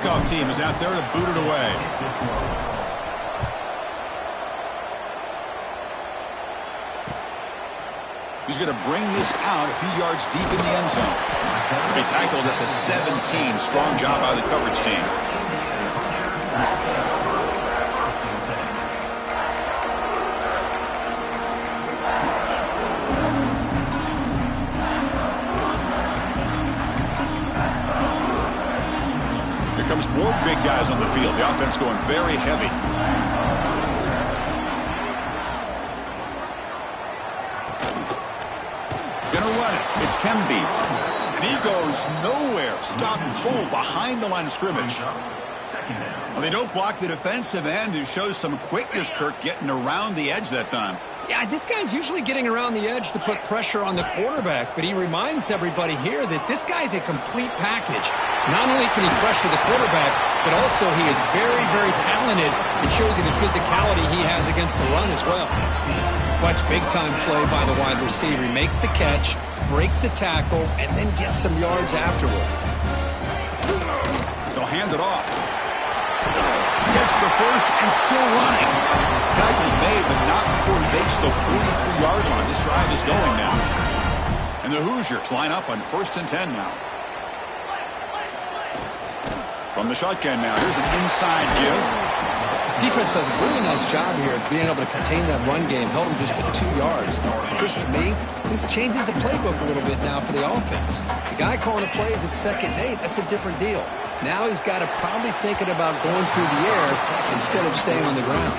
kickoff team is out there to boot it away. He's going to bring this out a few yards deep in the end zone. He tackled at the 17. Strong job by the coverage team. Here comes more big guys on the field. The offense going very heavy. It's Hemby. And he goes nowhere. Stopped cold behind the line of scrimmage. Well, they don't block the defensive end, who shows some quickness, Kirk, getting around the edge that time. Yeah, this guy's usually getting around the edge to put pressure on the quarterback, but he reminds everybody here that this guy's a complete package. Not only can he pressure the quarterback, but also he is very, very talented. It shows you the physicality he has against the run as well. Watch big-time play by the wide receiver. He makes the catch, breaks the tackle, and then gets some yards afterward. They'll hand it off. Gets the first and still running. Tackle's made, but not before he makes the 43-yard line. This drive is going now. And the Hoosiers line up on 1st and 10 now. From the shotgun now, here's an inside give. Defense does a really nice job here of being able to contain that run game, held him just to 2 yards. Chris, to me, this changes the playbook a little bit now for the offense. The guy calling the plays at 2nd and 8, that's a different deal. Now he's got to probably thinking about going through the air instead of staying on the ground.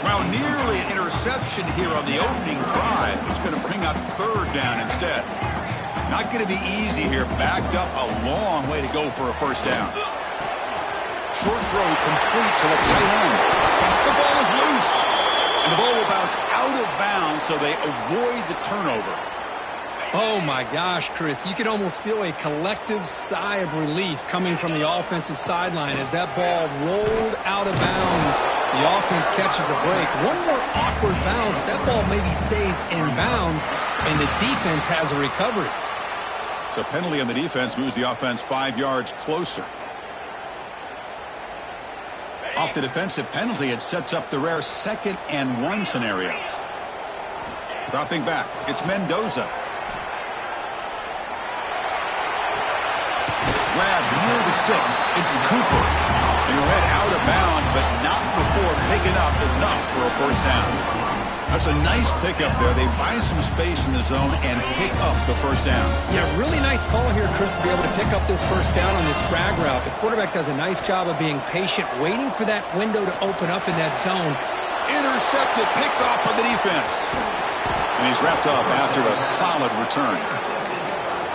Well, nearly an interception here on the opening drive. It's going to bring up 3rd down instead. Not going to be easy here. Backed up a long way to go for a 1st down. Short throw complete to the tight end. The ball is loose. And the ball will bounce out of bounds, so they avoid the turnover. Oh, my gosh, Chris. You can almost feel a collective sigh of relief coming from the offensive sideline as that ball rolled out of bounds. The offense catches a break. One more awkward bounce. That ball maybe stays in bounds, and the defense has a recovery. So penalty on the defense moves the offense 5 yards closer. Off the defensive penalty, it sets up the rare 2nd and 1 scenario. Dropping back, it's Mendoza. Grabbed near the sticks, it's Cooper. And he'll head out of bounds, but not before picking up enough for a 1st down. That's a nice pickup there. They buy some space in the zone and pick up the 1st down. Yeah, really nice call here, Chris, to be able to pick up this 1st down on this drag route. The quarterback does a nice job of being patient, waiting for that window to open up in that zone. Intercepted, picked off by the defense. And he's wrapped up after a solid return.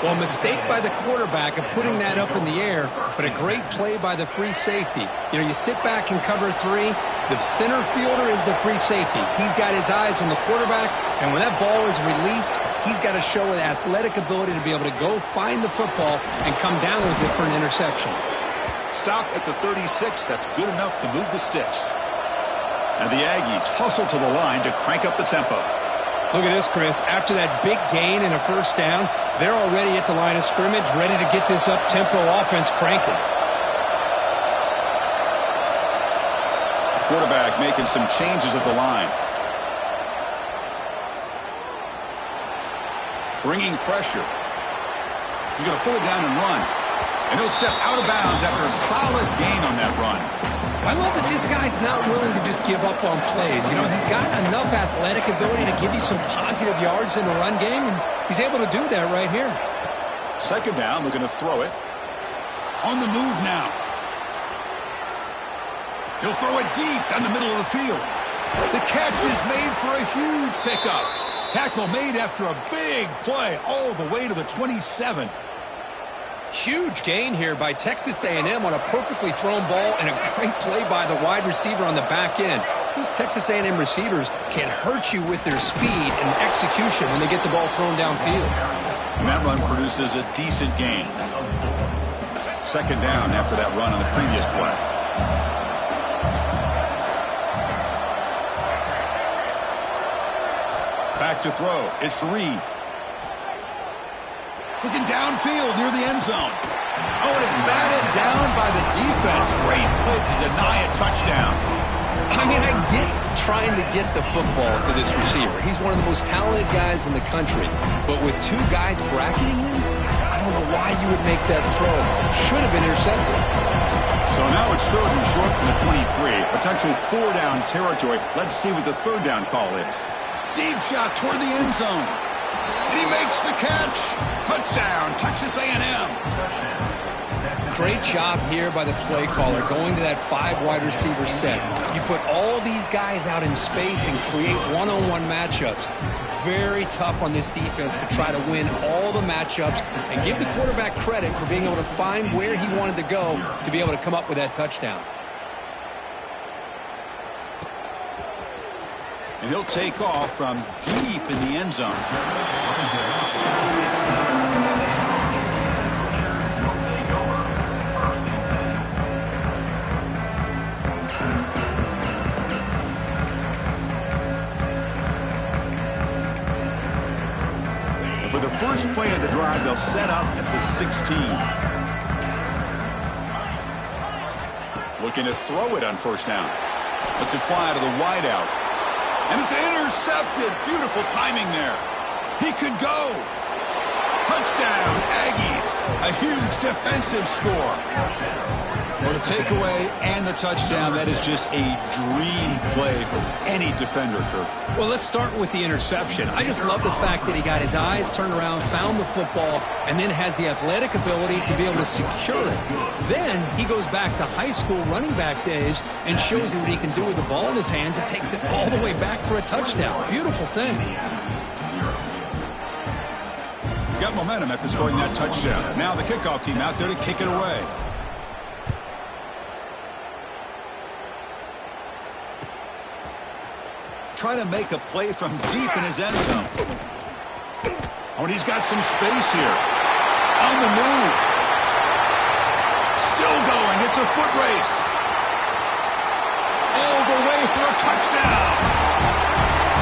Well, a mistake by the quarterback of putting that up in the air, but a great play by the free safety. You know, you sit back and cover 3. The center fielder is the free safety. He's got his eyes on the quarterback, and when that ball is released, he's got to show an athletic ability to be able to go find the football and come down with it for an interception. Stop at the 36. That's good enough to move the sticks. And the Aggies hustle to the line to crank up the tempo. Look at this, Chris. After that big gain and a 1st down, they're already at the line of scrimmage, ready to get this up-tempo offense cranking. Quarterback making some changes at the line. Bringing pressure. He's going to pull it down and run. And he'll step out of bounds after a solid gain on that run. I love that this guy's not willing to just give up on plays. You know, he's got enough athletic ability to give you some positive yards in the run game, and he's able to do that right here. 2nd down, looking to throw it. On the move now. He'll throw it deep down the middle of the field. The catch is made for a huge pickup. Tackle made after a big play all the way to the 27. Huge gain here by Texas A&M on a perfectly thrown ball and a great play by the wide receiver on the back end. These Texas A&M receivers can hurt you with their speed and execution when they get the ball thrown downfield. And that run produces a decent gain. 2nd down after that run on the previous play. Back to throw. It's Reed. Looking downfield near the end zone. Oh, and it's batted down by the defense. Great play to deny a touchdown. I mean, I get trying to get the football to this receiver. He's one of the most talented guys in the country. But with two guys bracketing him, I don't know why you would make that throw. Should have been intercepted. So now it's 3rd and short from the 23. Potential 4-down territory. Let's see what the 3rd down call is. Deep shot toward the end zone. And he makes the catch. Touchdown, Texas A&M. Great job here by the play caller going to that 5 wide receiver set. You put all these guys out in space and create one-on-one matchups. It's very tough on this defense to try to win all the matchups and give the quarterback credit for being able to find where he wanted to go to be able to come up with that touchdown. And he'll take off from deep in the end zone. For the first play of the drive, they'll set up at the 16. Looking to throw it on 1st down. Lets it fly out of the wideout. And it's intercepted. Beautiful timing there. He could go. Touchdown, Aggies. A huge defensive score. Well, the takeaway and the touchdown, that is just a dream play for any defender, Kirk. Well, let's start with the interception. I just love the fact that he got his eyes turned around, found the football, and then has the athletic ability to be able to secure it. Then he goes back to high school running back days and shows you what he can do with the ball in his hands and takes it all the way back for a touchdown. Beautiful thing. Got momentum after scoring that touchdown. Now the kickoff team out there to kick it away. Try to make a play from deep in his end zone. Oh, and he's got some space here. On the move. Still going. It's a foot race. All the way for a touchdown.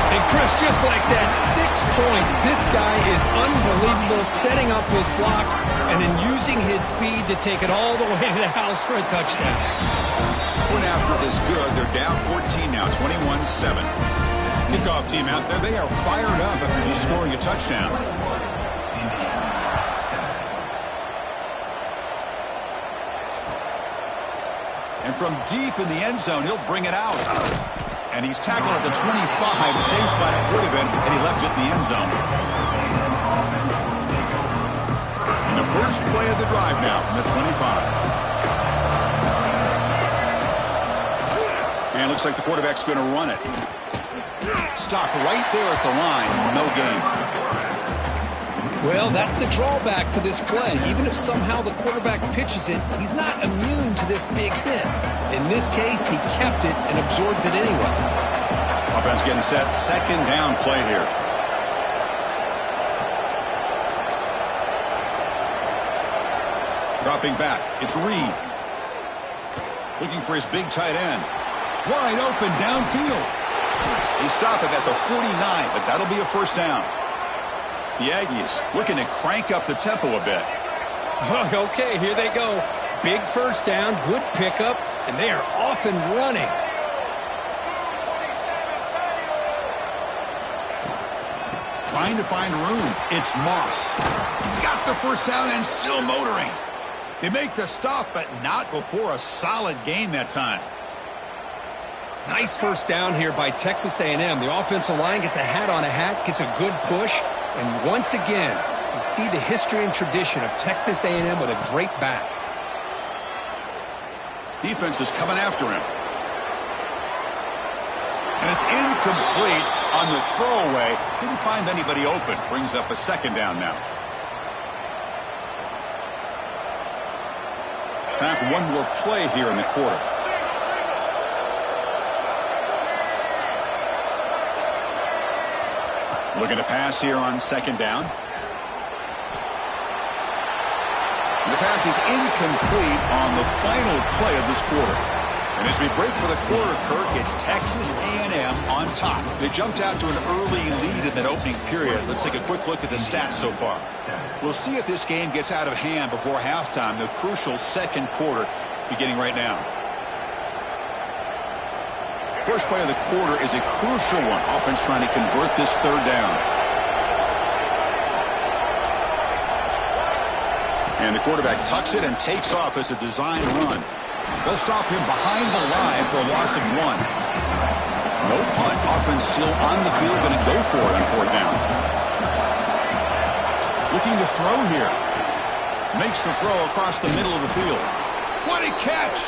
And Chris, just like that, 6 points. This guy is unbelievable, setting up his blocks and then using his speed to take it all the way to the house for a touchdown. Point after is good. They're down 14 now, 21-7. Kickoff team out there, they are fired up after just scoring a touchdown. And from deep in the end zone, he'll bring it out. And he's tackled at the 25, the same spot it would have been, and he left it in the end zone. And the first play of the drive now from the 25. And it looks like the quarterback's going to run it. Stop right there at the line. No gain. Well, that's the drawback to this play. Even if somehow the quarterback pitches it, he's not immune to this big hit. In this case, he kept it and absorbed it anyway. Offense getting set. 2nd down play here. Dropping back. It's Reed. Looking for his big tight end. Wide open downfield. He stopped it at the 49, but that'll be a 1st down. The Aggies looking to crank up the tempo a bit. Okay, here they go. Big 1st down, good pickup, and they are off and running. Trying to find room. It's Moss. Got the 1st down and still motoring. They make the stop, but not before a solid gain that time. Nice 1st down here by Texas A&M. The offensive line gets a hat on a hat, gets a good push, and once again, you see the history and tradition of Texas A&M with a great back. Defense is coming after him. And it's incomplete on the throwaway. Didn't find anybody open. Brings up a 2nd down now. Time for one more play here in the quarter. Looking to pass here on 2nd down. The pass is incomplete on the final play of this quarter. And as we break for the quarter, Kirk, it's Texas A&M on top. They jumped out to an early lead in that opening period. Let's take a quick look at the stats so far. We'll see if this game gets out of hand before halftime, the crucial second quarter beginning right now. First play of the quarter is a crucial one. Offense trying to convert this third down. And the quarterback tucks it and takes off as a design run. They'll stop him behind the line for a loss of 1. No punt. Offense still on the field, going to go for it on fourth down. Looking to throw here. Makes the throw across the middle of the field. What a catch!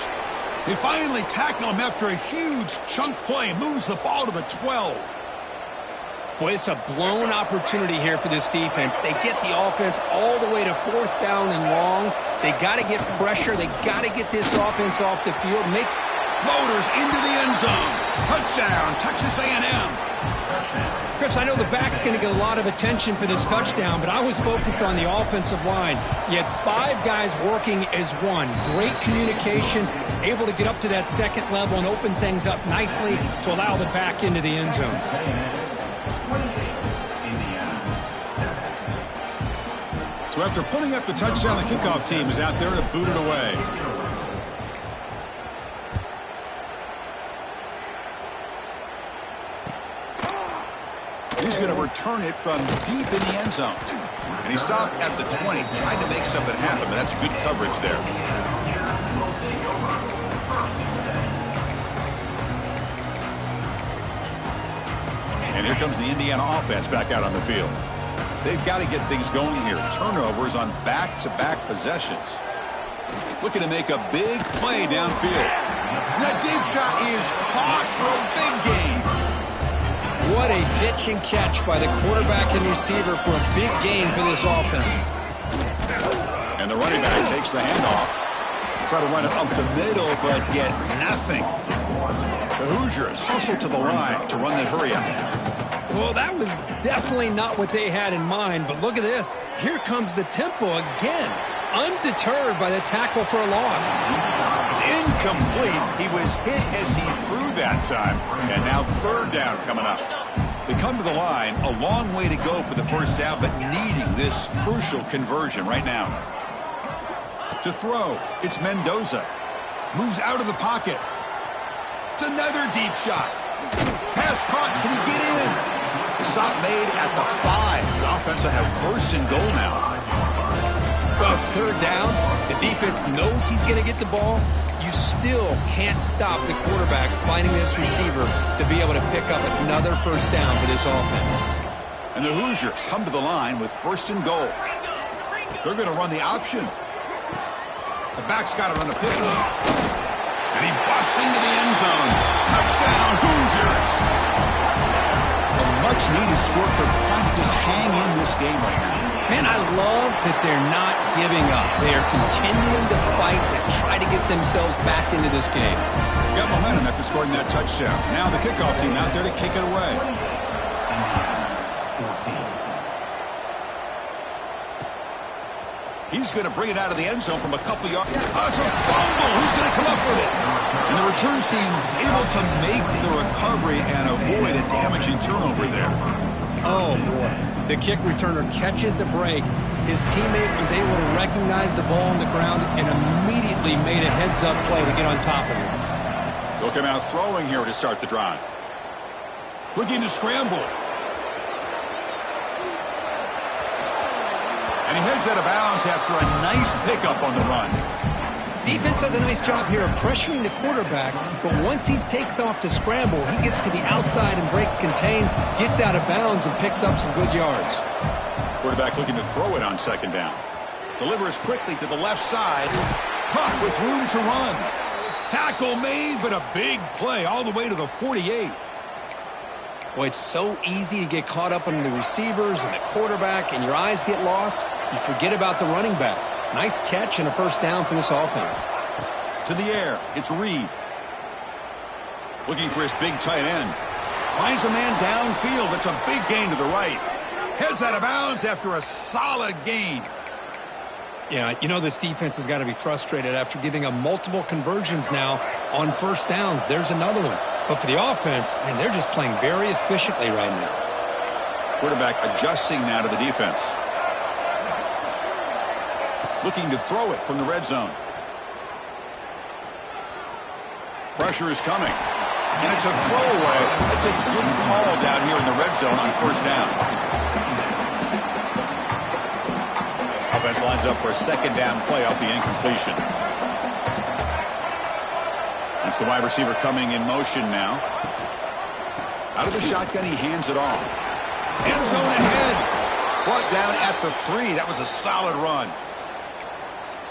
They finally tackle him after a huge chunk play. Moves the ball to the 12. Boy, it's a blown opportunity here for this defense. They get the offense all the way to fourth down and long. They got to get pressure. They got to get this offense off the field. Make motors into the end zone. Touchdown, Texas A&M. Chris, I know the back's going to get a lot of attention for this touchdown, but I was focused on the offensive line. You had 5 guys working as one. Great communication, able to get up to that second level and open things up nicely to allow the back into the end zone. So after putting up the touchdown, the kickoff team is out there to boot it away. He's going to return it from deep in the end zone. And he stopped at the 20, trying to make something happen, but that's good coverage there. And here comes the Indiana offense back out on the field. They've got to get things going here. Turnovers on back-to-back possessions. Looking to make a big play downfield. That deep shot is caught for a big gain. What a pitch and catch by the quarterback and receiver for a big gain for this offense. And the running back takes the handoff. Try to run it up the middle, but get nothing. The Hoosiers hustle to the line to run that hurry up. Well, that was definitely not what they had in mind, but look at this. Here comes the tempo again, undeterred by the tackle for a loss. It's incomplete. He was hit as he threw that time, and now third down coming up. They come to the line, a long way to go for the first down, but needing this crucial conversion right now. To throw, it's Mendoza. Moves out of the pocket. It's another deep shot. Pass caught. Can he get in? The stop made at the 5. The offense will have first and goal now. Well, it's third down. The defense knows he's going to get the ball. You still can't stop the quarterback finding this receiver to be able to pick up another first down for this offense. And the Hoosiers come to the line with first and goal. They're going to run the option. The back's got it on the pitch. And he busts into the end zone. Touchdown, Hoosiers. A much-needed score for trying to just hang in this game right now. Man, I love that they're not giving up. They are continuing to fight to try to get themselves back into this game. Got momentum after scoring that touchdown. Now the kickoff team out there to kick it away. He's going to bring it out of the end zone from a couple yards. Oh, it's a fumble. Who's going to come up with it? And the return team able to make the recovery and avoid a damaging turnover there. Oh, boy. The kick returner catches a break. His teammate was able to recognize the ball on the ground and immediately made a heads-up play to get on top of it. They'll come out throwing here to start the drive. Looking to scramble. And he heads out of bounds after a nice pickup on the run. Defense does a nice job here of pressuring the quarterback, but once he takes off to scramble, he gets to the outside and breaks contain, gets out of bounds, and picks up some good yards. Quarterback looking to throw it on second down. Delivers quickly to the left side. Caught with room to run. Tackle made, but a big play all the way to the 48. Well, it's so easy to get caught up in the receivers and the quarterback, and your eyes get lost. You forget about the running back. Nice catch and a first down for this offense. To the air, it's Reed. Looking for his big tight end. Finds a man downfield. That's a big gain to the right. Heads out of bounds after a solid gain. Yeah, you know this defense has got to be frustrated after giving up multiple conversions now on first downs. There's another one. But for the offense, man, they're just playing very efficiently right now. Quarterback adjusting now to the defense. Looking to throw it from the red zone. Pressure is coming. And it's a throwaway. That's a good call down here in the red zone on first down. Offense lines up for a second down play off the incompletion. That's the wide receiver coming in motion now. Out of the shotgun, he hands it off. End zone ahead. Brought down at the 3. That was a solid run.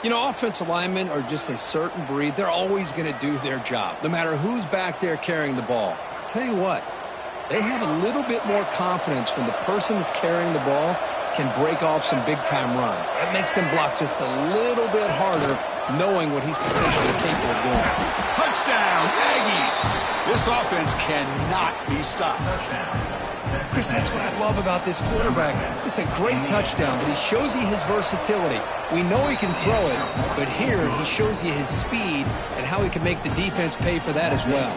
You know, offensive linemen are just a certain breed. They're always going to do their job, no matter who's back there carrying the ball. I'll tell you what, they have a little bit more confidence when the person that's carrying the ball can break off some big-time runs. That makes them block just a little bit harder, knowing what he's potentially capable of doing. Touchdown, Aggies! This offense cannot be stopped. Chris, that's what I love about this quarterback. It's a great touchdown, but he shows you his versatility. We know he can throw it, but here he shows you his speed and how he can make the defense pay for that as well.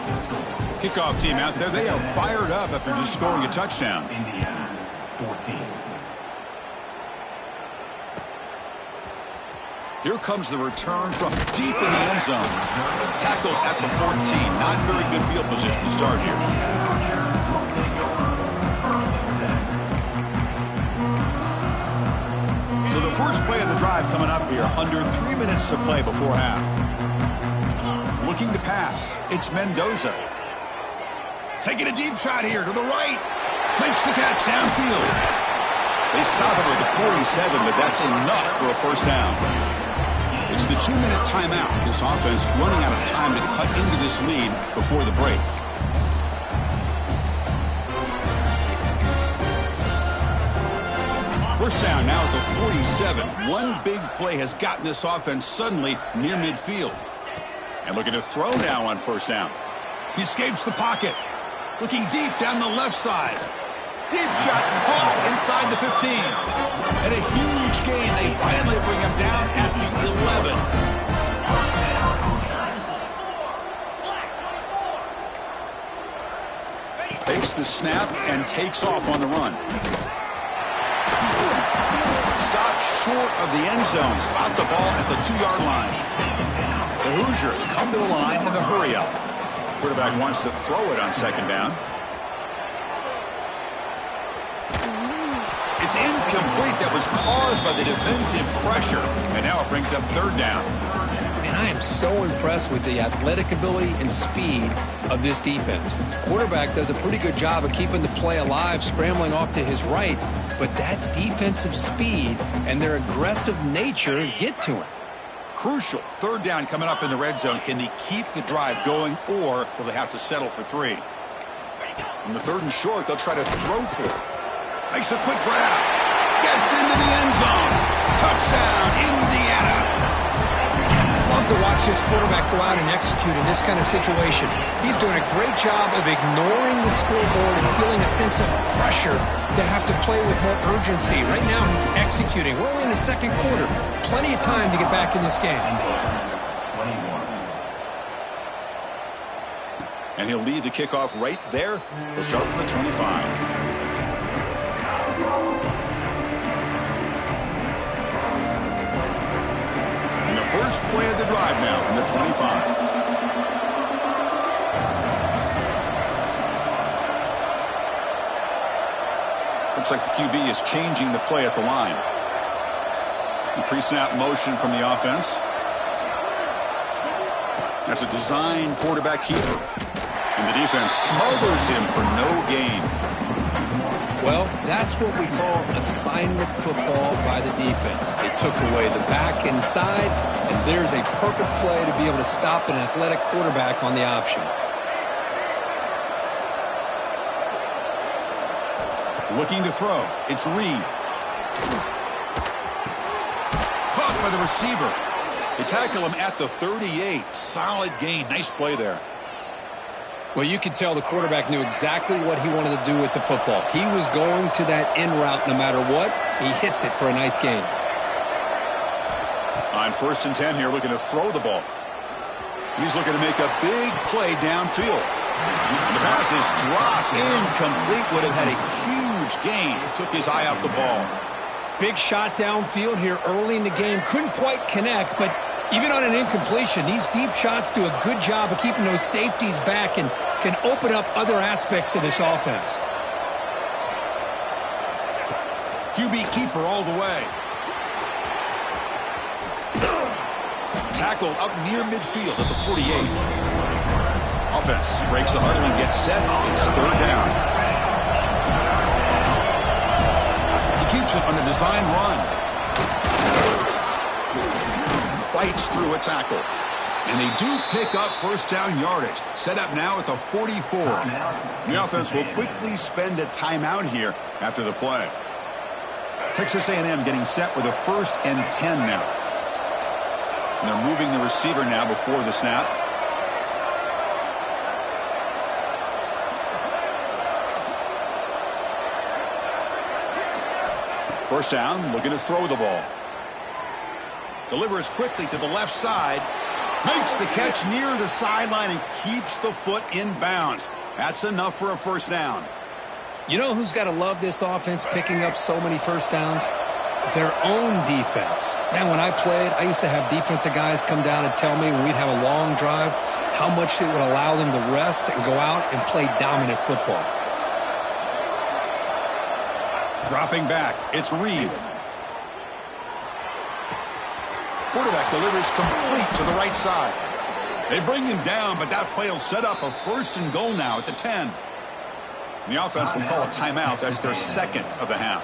Kickoff team out there, they are fired up after just scoring a touchdown. Indiana, 14. Here comes the return from deep in the end zone. Tackled at the 14. Not very good field position to start here. So the first play of the drive coming up here. Under 3 minutes to play before half. Looking to pass. It's Mendoza. Taking a deep shot here to the right. Makes the catch downfield. They stop it with the 47, but that's enough for a first down. It's the 2-minute timeout. This offense running out of time to cut into this lead before the break. First down now at the 47. One big play has gotten this offense suddenly near midfield. And looking to throw now on first down. He escapes the pocket. Looking deep down the left side. Deep shot caught inside the 15. And a huge gain. They finally bring him down at the 11. Takes the snap and takes off on the run. Stopped short of the end zone. Spot the ball at the 2-yard line. The Hoosiers come to the line in the hurry-up. Quarterback wants to throw it on second down. It's incomplete. That was caused by the defensive pressure. And now it brings up third down. And I am so impressed with the athletic ability and speed of this defense. Quarterback does a pretty good job of keeping the play alive, scrambling off to his right. But that defensive speed and their aggressive nature get to him. Crucial. Third down coming up in the red zone. Can they keep the drive going, or will they have to settle for 3? On the 3rd and short, they'll try to throw for it. Makes a quick grab. Gets into the end zone. Touchdown, Indiana. I love to watch this quarterback go out and execute in this kind of situation. He's doing a great job of ignoring the scoreboard and feeling a sense of pressure to have to play with more urgency. Right now, he's executing. We're only in the second quarter. Plenty of time to get back in this game. And he'll lead the kickoff right there. He'll start from the 25. First play of the drive now from the 25. Looks like the QB is changing the play at the line. The pre-snap motion from the offense. That's a design quarterback keeper. And the defense smothers him for no gain. Well, that's what we call assignment football by the defense. They took away the back inside, and there's a perfect play to be able to stop an athletic quarterback on the option. Looking to throw. It's Reed. Caught by the receiver. They tackle him at the 38. Solid gain. Nice play there. Well, you could tell the quarterback knew exactly what he wanted to do with the football. He was going to that in route no matter what. He hits it for a nice gain. first and 10 here, looking to throw the ball. He's looking to make a big play downfield. And the pass is dropped. Incomplete. Would have had a huge gain. Took his eye off the ball. Big shot downfield here early in the game. Couldn't quite connect, but even on an incompletion, these deep shots do a good job of keeping those safeties back and can open up other aspects of this offense. QB keeper all the way. Tackled up near midfield at the 48. Offense breaks the huddle and gets set. It's third down. He keeps it on a design run. Fights through a tackle. And they do pick up first down yardage. Set up now at the 44. The offense will quickly spend a timeout here after the play. Texas A&M getting set with a first and 10 now. And they're moving the receiver now before the snap. First down, looking to throw the ball. Delivers quickly to the left side. Makes the catch near the sideline and keeps the foot in bounds. That's enough for a first down. You know who's got to love this offense picking up so many first downs? Their own defense. Man, when I played, I used to have defensive guys come down and tell me when we'd have a long drive how much it would allow them to rest and go out and play dominant football. Dropping back, it's Reed. Quarterback delivers complete to the right side. They bring him down, but that play will set up a first and goal now at the 10. The offense will call a timeout. That's their second of the half.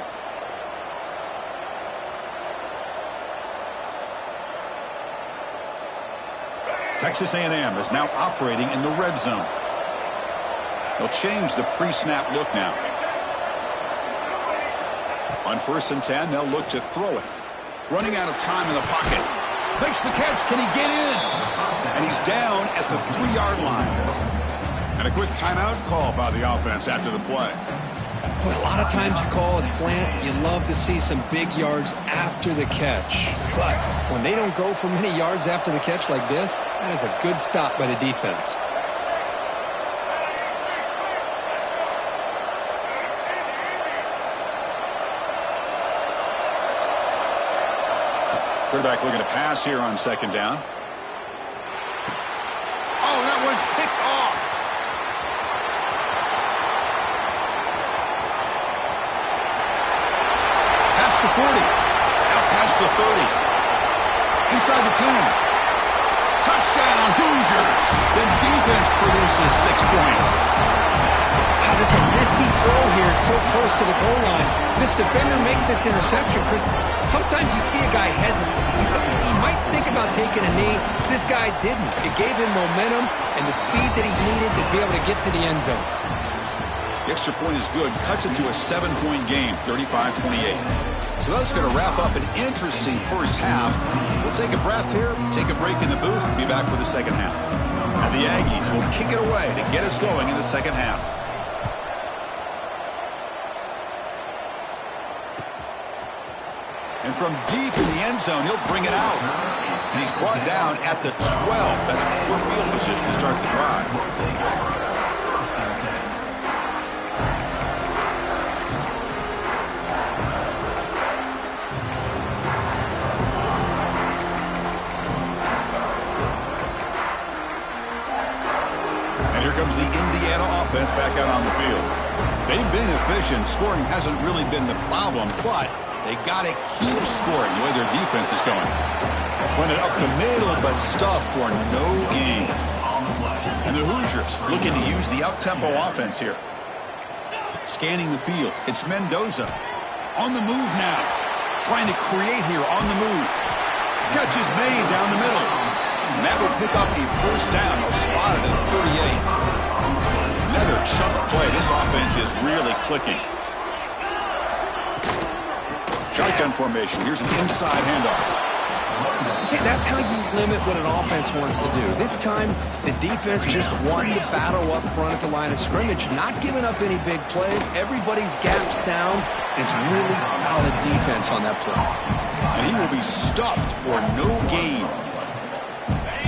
Texas A&M is now operating in the red zone. They'll change the pre-snap look now. On first and 10, they'll look to throw it. Running out of time in the pocket. Makes the catch. Can he get in? And he's down at the 3-yard line. And a quick timeout call by the offense after the play. Boy, a lot of times you call a slant, you love to see some big yards after the catch. But when they don't go for many yards after the catch like this, that is a good stop by the defense. Quarterback looking to pass here on second down. Oh, that one's picked off. Past the 40. Out past the 30. Inside the 10. Touchdown, Hoosiers. The defense produces 6 points. There's a risky throw here so close to the goal line. This defender makes this interception, Chris. Sometimes you see a guy hesitant. He might think about taking a knee. This guy didn't. It gave him momentum and the speed that he needed to be able to get to the end zone. The extra point is good. Cuts it to a 7-point game, 35-28. So that's going to wrap up an interesting first half. We'll take a breath here, take a break in the booth, and be back for the second half. And the Aggies will kick it away to get us going in the second half. And from deep in the end zone, he'll bring it out. And he's brought down at the 12. That's poor field position to start the drive. And here comes the Indiana offense back out on the field. They've been efficient. Scoring hasn't really been the problem, but they got to keep scoring the way their defense is going. Run it up the middle, but stuff for no gain. And the Hoosiers looking to use the up-tempo offense here. Scanning the field. It's Mendoza. On the move now. Trying to create here on the move. Catch is made down the middle. And that will pick up a first down. They'll spot it at 38. Another chunk play. This offense is really clicking. Shotgun formation. Here's an inside handoff. See, that's how you limit what an offense wants to do. This time, the defense just won the battle up front at the line of scrimmage, not giving up any big plays. Everybody's gap sound. It's really solid defense on that play. And he will be stuffed for no gain.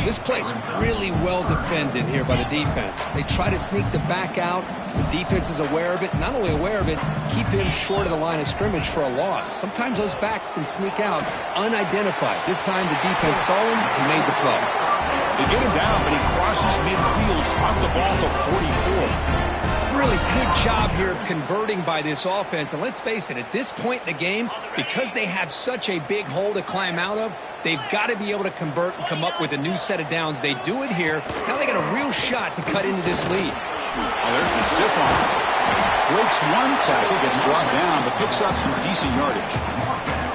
This play's really well defended here by the defense. They try to sneak the back out. The defense is aware of it. Not only aware of it, keep him short of the line of scrimmage for a loss. Sometimes those backs can sneak out unidentified. This time the defense saw him and made the play. They get him down, but he crosses midfield, spot the ball to 44. Really good job here of converting by this offense. And let's face it, at this point in the game, because they have such a big hole to climb out of, they've got to be able to convert and come up with a new set of downs. They do it here. Now they got a real shot to cut into this lead. Oh, there's the stiff arm. Breaks one tackle, gets brought down, but picks up some decent yardage.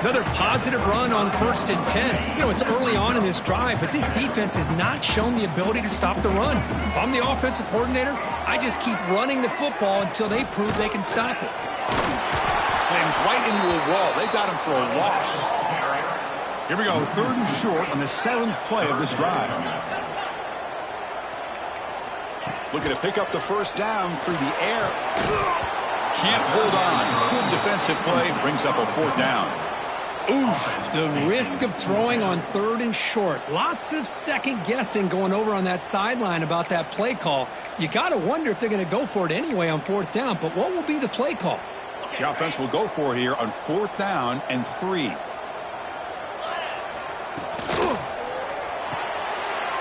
Another positive run on 1st and 10. You know, it's early on in this drive, but this defense has not shown the ability to stop the run. If I'm the offensive coordinator, I just keep running the football until they prove they can stop it. Slams right into a wall. They've got him for a loss. Here we go, 3rd and short on the 7th play of this drive. Looking to pick up the first down through the air. Can't hold on. Good defensive play. Brings up a 4th down. Oof, the risk of throwing on 3rd and short. Lots of second guessing going over on that sideline about that play call. You got to wonder if they're going to go for it anyway on 4th down, but what will be the play call? The offense will go for it here on 4th down and 3.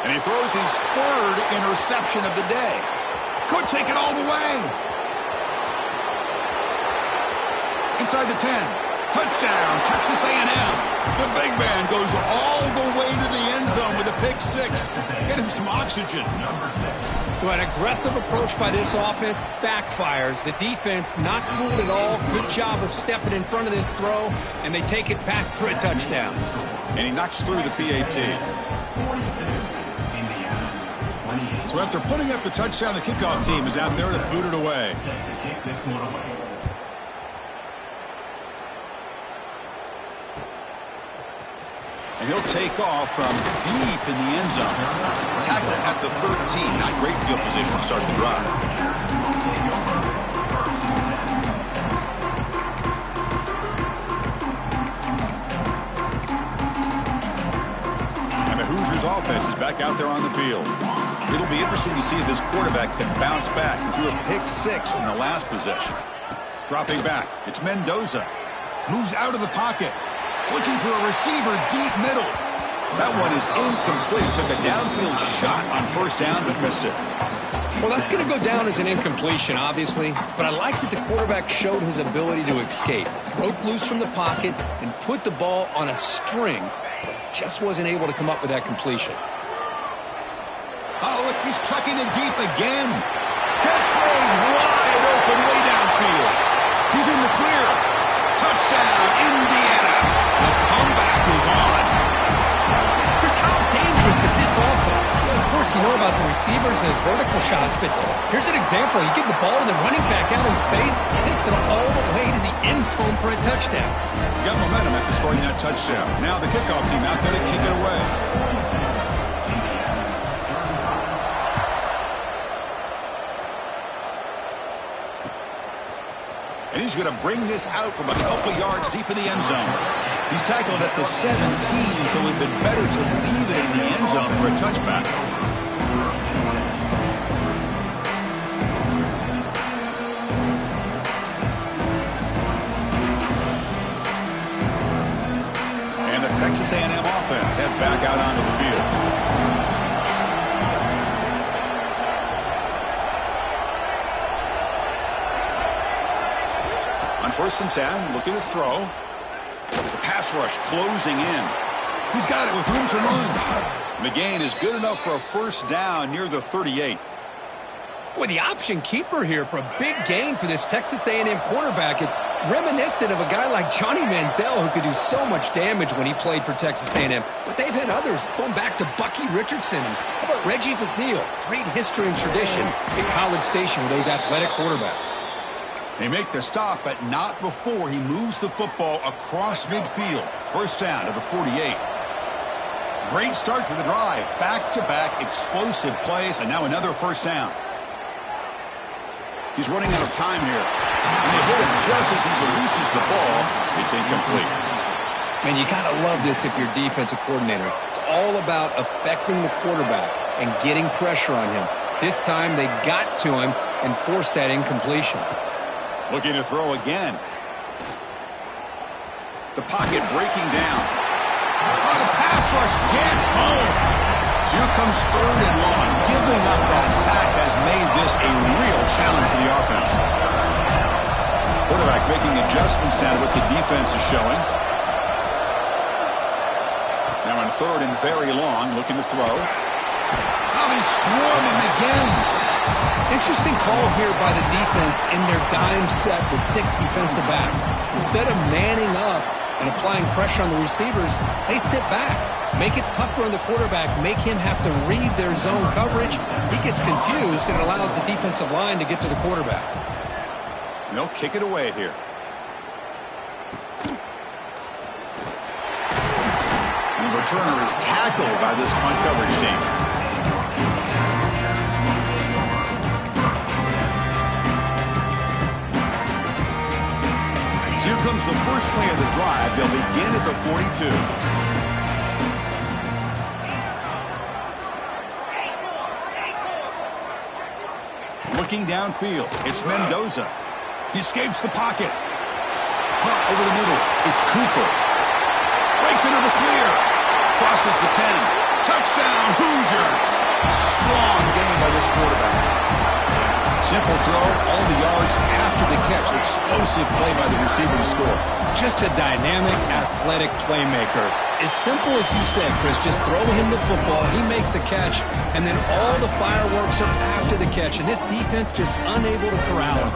And he throws his 3rd interception of the day. Could take it all the way. Inside the 10. Touchdown, Texas A&M. The big man goes all the way to the end zone with a pick 6. Get him some oxygen. Well, an aggressive approach by this offense backfires. The defense not fooled at all. Good job of stepping in front of this throw, and they take it back for a touchdown. And he knocks through the PAT. So after putting up the touchdown, the kickoff team is out there to boot it away. And he'll take off from deep in the end zone. Tackle at the 13. Not great field position to start the drive. And the Hoosiers offense is back out there on the field. It'll be interesting to see if this quarterback can bounce back. He threw a pick 6 in the last possession. Dropping back, it's Mendoza. Moves out of the pocket. Looking for a receiver deep middle. That one is incomplete. Took a downfield shot on 1st down, but missed it. Well, that's going to go down as an incompletion, obviously. But I like that the quarterback showed his ability to escape. Broke loose from the pocket and put the ball on a string. But just wasn't able to come up with that completion. Oh, look, he's trucking it deep again. Catch made wide open way downfield. He's in the clear. Touchdown, Indiana. The comeback is on. Chris, how dangerous is this offense? Well, of course, you know about the receivers and his vertical shots, but here's an example. You give the ball to the running back out in space, takes it all the way to the end zone for a touchdown. Got momentum after scoring that touchdown. Now the kickoff team out there to kick it away. And he's going to bring this out from a couple yards deep in the end zone. He's tackled at the 17, so it would have been better to leave it in the end zone for a touchback. And the Texas A&M offense heads back out onto the field. On 1st and 10, looking to throw. The pass rush closing in. He's got it with room to run. McGain is good enough for a 1st down near the 38. Boy, the option keeper here for a big gain for this Texas A&M quarterback. It reminiscent of a guy like Johnny Manziel who could do so much damage when he played for Texas A&M. But they've had others going back to Bucky Richardson. How about Reggie McNeil? Great history and tradition in College Station with those athletic quarterbacks. They make the stop, but not before he moves the football across midfield. 1st down to the 48. Great start to the drive. Back-to-back explosive plays, and now another first down. He's running out of time here. And they hit him just as he releases the ball. It's incomplete. Man, you got to love this if you're defensive coordinator. It's all about affecting the quarterback and getting pressure on him. This time they got to him and forced that incompletion. Looking to throw again. The pocket breaking down. Oh, the pass rush gets home. So here comes 3rd and long. Giving up that sack has made this a real challenge for the offense. Quarterback making adjustments down to what the defense is showing. Now on 3rd and very long, looking to throw. Oh, he's swarming again. Interesting call here by the defense in their dime set with 6 defensive backs. Instead of manning up and applying pressure on the receivers, they sit back, make it tougher on the quarterback, make him have to read their zone coverage. He gets confused and allows the defensive line to get to the quarterback. They'll kick it away here. And the returner is tackled by this punt coverage team. So here comes the first play of the drive. They'll begin at the 42. Looking downfield, it's Mendoza. He escapes the pocket. Caught over the middle. It's Cooper. Breaks into the clear. Crosses the 10. Touchdown, Hoosiers. Strong game by this quarterback. Simple throw, all the yards after the catch. Explosive play by the receiver to score. Just a dynamic, athletic playmaker. As simple as you said, Chris, just throw him the football, he makes a catch, and then all the fireworks are after the catch, and this defense just unable to corral him.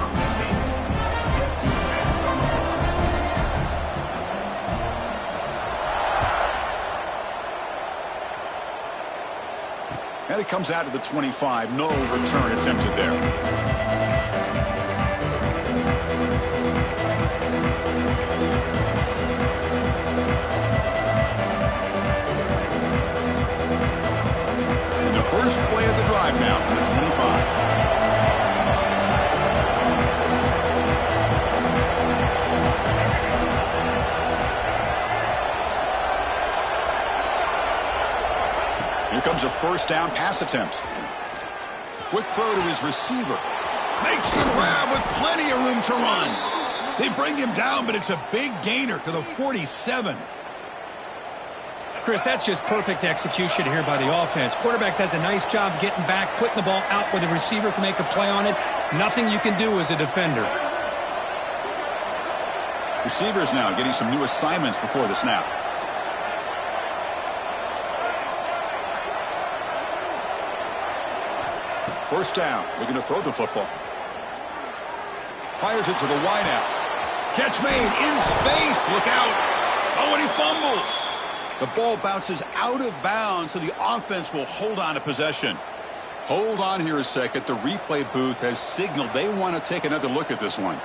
And it comes out to the 25. No return attempted there. And the first play of the drive now from the 25. Here comes a first down pass attempt. Quick throw to his receiver. Makes the grab with plenty of room to run. They bring him down, but it's a big gainer to the 47. Chris, that's just perfect execution here by the offense. Quarterback does a nice job getting back, putting the ball out where the receiver can make a play on it. Nothing you can do as a defender. Receivers now getting some new assignments before the snap. First down, looking to throw the football. Fires it to the wideout. Catch made in space. Look out. Oh, and he fumbles. The ball bounces out of bounds, so the offense will hold on to possession. Hold on here a second. The replay booth has signaled they want to take another look at this one.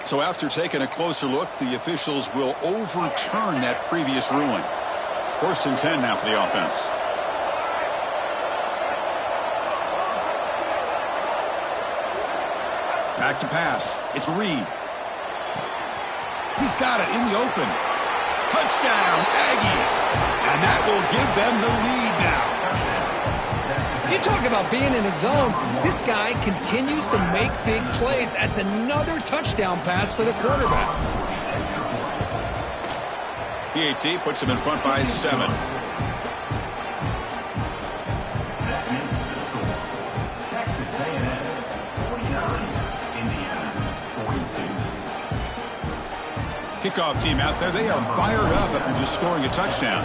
So after taking a closer look, the officials will overturn that previous ruling. 1st and 10 now for the offense. Back to pass. It's Reed. He's got it in the open. Touchdown, Aggies. And that will give them the lead now. You talk about being in the zone. This guy continues to make big plays. That's another touchdown pass for the quarterback. PAT puts him in front by 7. That makes the score. Texas A&M 49, Indiana 42. Kickoff team out there. They are fired up after just scoring a touchdown.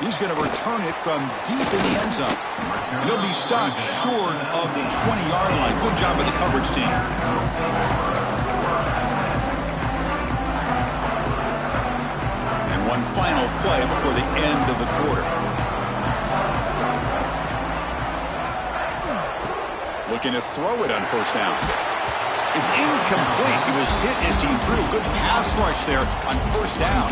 He's going to return it from deep in the end zone. And he'll be stopped short of the 20-yard line. Good job by the coverage team. And one final play before the end of the quarter. Looking to throw it on first down. It's incomplete. He was hit as he threw. Good pass rush there on first down.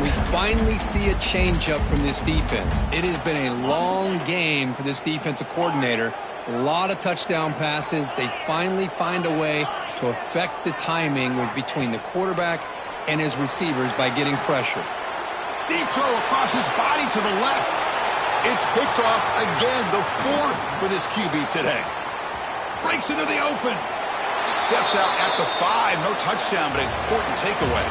We finally see a changeup from this defense. It has been a long game for this defensive coordinator. A lot of touchdown passes. They finally find a way to affect the timing between the quarterback and his receivers by getting pressure. Deep throw across his body to the left. It's picked off again, the fourth for this QB today. Breaks into the open. Steps out at the 5. No touchdown, but an important takeaway.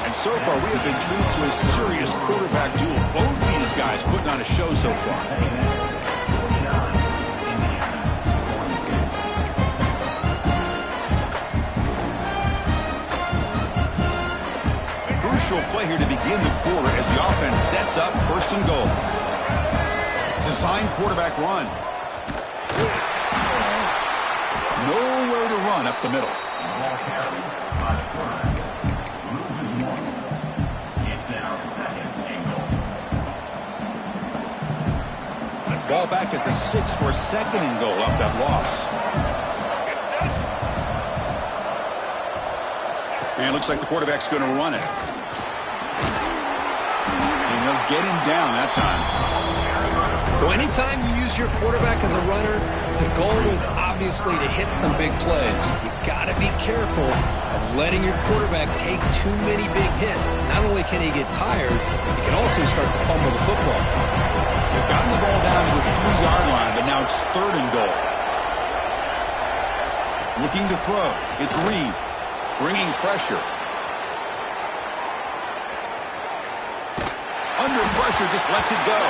And so far, we have been treated to a serious quarterback duel. Both these guys putting on a show so far. Crucial play here to begin the quarter as the offense sets up first and goal. Design quarterback run. Nowhere to run up the middle. Ball carried by the quarterback. Loses 1. It's now second and goal. Ball back at the 6 for second and goal up that loss. And it looks like the quarterback's going to run it. And they'll get him down that time. Well, anytime you use your quarterback as a runner, the goal is obviously to hit some big plays. You got to be careful of letting your quarterback take too many big hits. Not only can he get tired, he can also start to fumble the football. They've gotten the ball down to the 3-yard line, but now it's third and goal. Looking to throw. It's Reed. Bringing pressure. Under pressure, just lets it go.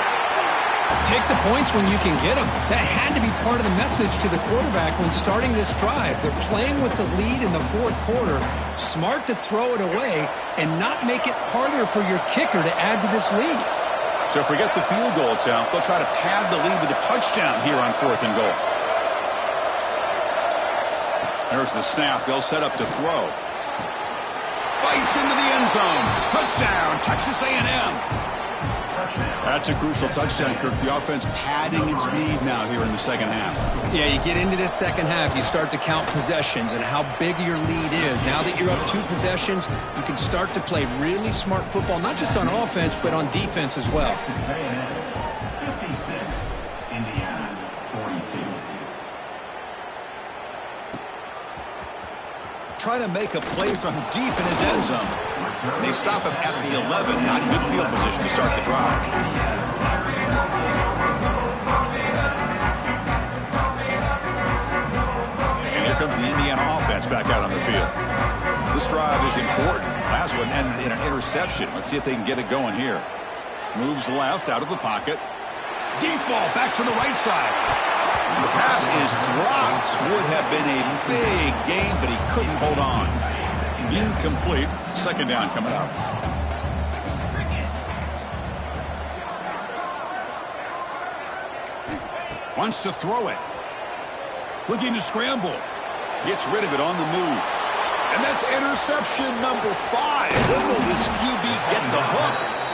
Take the points when you can get them. That had to be part of the message to the quarterback when starting this drive. They're playing with the lead in the fourth quarter. Smart to throw it away and not make it harder for your kicker to add to this lead. So forget the field goal attempt. They'll try to pad the lead with a touchdown here on fourth and goal. There's the snap. They'll set up to throw. Bites into the end zone. Touchdown, Texas A&M. That's a crucial touchdown, Kirk. The offense padding its lead now here in the second half. Yeah, you get into this second half, you start to count possessions and how big your lead is. Now that you're up 2 possessions, you can start to play really smart football, not just on offense, but on defense as well. 56, Indiana 42. Trying to make a play from deep in his end zone. They stop him at the 11. Not good field position to start the drive. And here comes the Indiana offense back out on the field. This drive is important. Last one ended in an interception. Let's see if they can get it going here. Moves left out of the pocket. Deep ball back to the right side. And the pass is dropped. Would have been a big game, but he couldn't hold on. Incomplete. Second down coming up. Wants to throw it. Looking to scramble. Gets rid of it on the move. And that's interception number 5. When will this QB get the hook?